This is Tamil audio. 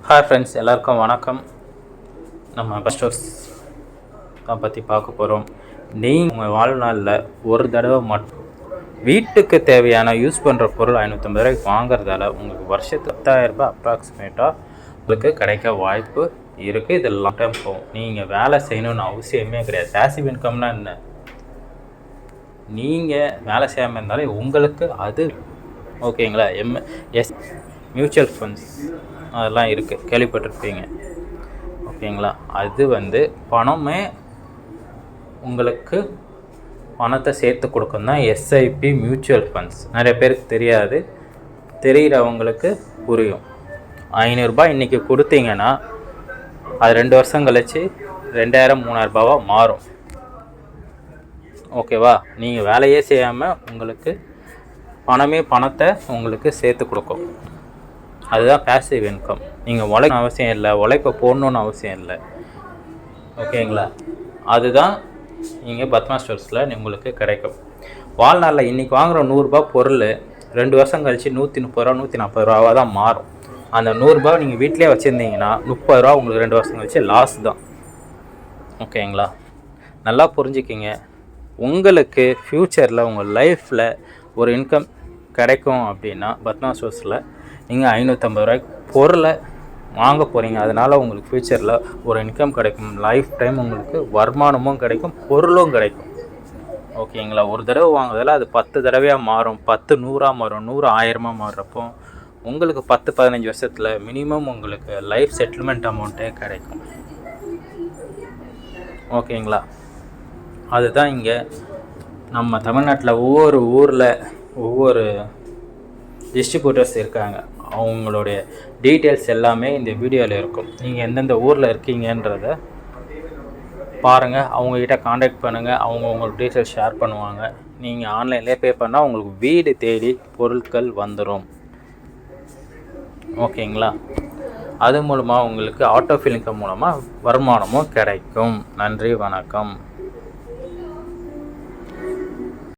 ஹாய் ஃப்ரெண்ட்ஸ், எல்லாருக்கும் வணக்கம். நம்ம பஸ் ஸ்டோர்ஸ் பற்றி பார்க்க போகிறோம். நீங்கள் உங்கள் வாழ்நாளில் ஒரு தடவை மட்டும் வீட்டுக்கு தேவையான யூஸ் பண்ணுற பொருள் 550 ரூபாய்க்கு வாங்குறதால உங்களுக்கு வருஷத்துக்கு 10,000 ரூபாய் அப்ராக்சிமேட்டாக உங்களுக்கு கிடைக்க வாய்ப்பு இருக்குது. இது லாங் டைம் போகும். நீங்கள் வேலை செய்யணும்னு அவசியமே கிடையாது. பேசிவ் இன்கம்னா என்ன? நீங்கள் வேலை செய்யாமல் இருந்தாலே உங்களுக்கு அது ஓகேங்களா. மியூச்சுவல் ஃபண்ட்ஸ் அதெல்லாம் இருக்குது, கேள்விப்பட்டிருப்பீங்க. ஓகேங்களா. அது பணமே உங்களுக்கு பணத்தை சேர்த்து கொடுக்கும் தான் எஸ்ஐபி மியூச்சுவல் ஃபண்ட்ஸ். நிறைய பேருக்கு தெரியாது, தெரிகிறவங்களுக்கு புரியும். 500 ரூபாய் இன்றைக்கி கொடுத்தீங்கன்னா அது 2 வருஷம் கழிச்சு 2000 3000 ரூபாவாக மாறும். ஓகேவா. நீங்கள் வேலையே செய்யாமல் உங்களுக்கு பணத்தை உங்களுக்கு சேர்த்து கொடுக்கும். அதுதான் பேசிவ் இன்கம். நீங்கள் உழைக்க அவசியம் இல்லை, உழைப்பை போடணுன்னு அவசியம் இல்லை. ஓகேங்களா. அதுதான் நீங்கள் பத்மா ஸ்டோர்ஸில் உங்களுக்கு கிடைக்கும். வாழ்நாளில் இன்றைக்கி வாங்குகிற 100 ரூபாய் பொருள் 2 வருஷம் கழிச்சு 130 ரூபா 140 ரூபாவாக தான் மாறும். அந்த 100 ரூபாய் நீங்கள் வீட்டிலே வச்சுருந்தீங்கன்னா 30 ரூபா உங்களுக்கு 2 வருஷம் கழிச்சு லாஸ் தான். ஓகேங்களா. நல்லா புரிஞ்சுக்கிங்க. உங்களுக்கு ஃப்யூச்சரில் உங்கள் லைஃப்பில் ஒரு இன்கம் கிடைக்கும் அப்படின்னா பத்மா ஸ்டோர்ஸில் நீங்கள் 550 ரூபாய்க்கு பொருளை வாங்க போகிறீங்க. அதனால் உங்களுக்கு ஃப்யூச்சரில் ஒரு இன்கம் கிடைக்கும். லைஃப் டைம் உங்களுக்கு வருமானமும் கிடைக்கும், பொருளும் கிடைக்கும். ஓகேங்களா. ஒரு தடவை வாங்குறதால அது 10 தடவையாக மாறும், 10 100ஆக மாறும், 100 1000ஆக மாறுறப்போ உங்களுக்கு 10-15 வருஷத்தில் மினிமம் உங்களுக்கு லைஃப் செட்டில்மெண்ட் அமௌண்ட்டே கிடைக்கும். ஓகேங்களா. அதுதான் இங்கே நம்ம தமிழ்நாட்டில் ஒவ்வொரு ஊரில் ஒவ்வொரு டிஸ்ட்ரிபியூட்டர்ஸ் இருக்காங்க. அவங்களுடைய டீட்டெயில்ஸ் எல்லாமே இந்த வீடியோவில் இருக்கும். நீங்கள் எந்தெந்த ஊரில் இருக்கீங்கன்றத பாருங்கள், அவங்கக்கிட்ட காண்டாக்ட் பண்ணுங்கள். அவங்க உங்களுக்கு டீட்டெயில்ஸ் ஷேர் பண்ணுவாங்க. நீங்கள் ஆன்லைன்லேயே பே பண்ணால் உங்களுக்கு வீடு தேடி பொருட்கள் வந்துடும். ஓகேங்களா. அது மூலமாக உங்களுக்கு ஆட்டோ ஃபில் இன்கம் மூலமாக வருமானமும் கிடைக்கும். நன்றி, வணக்கம்.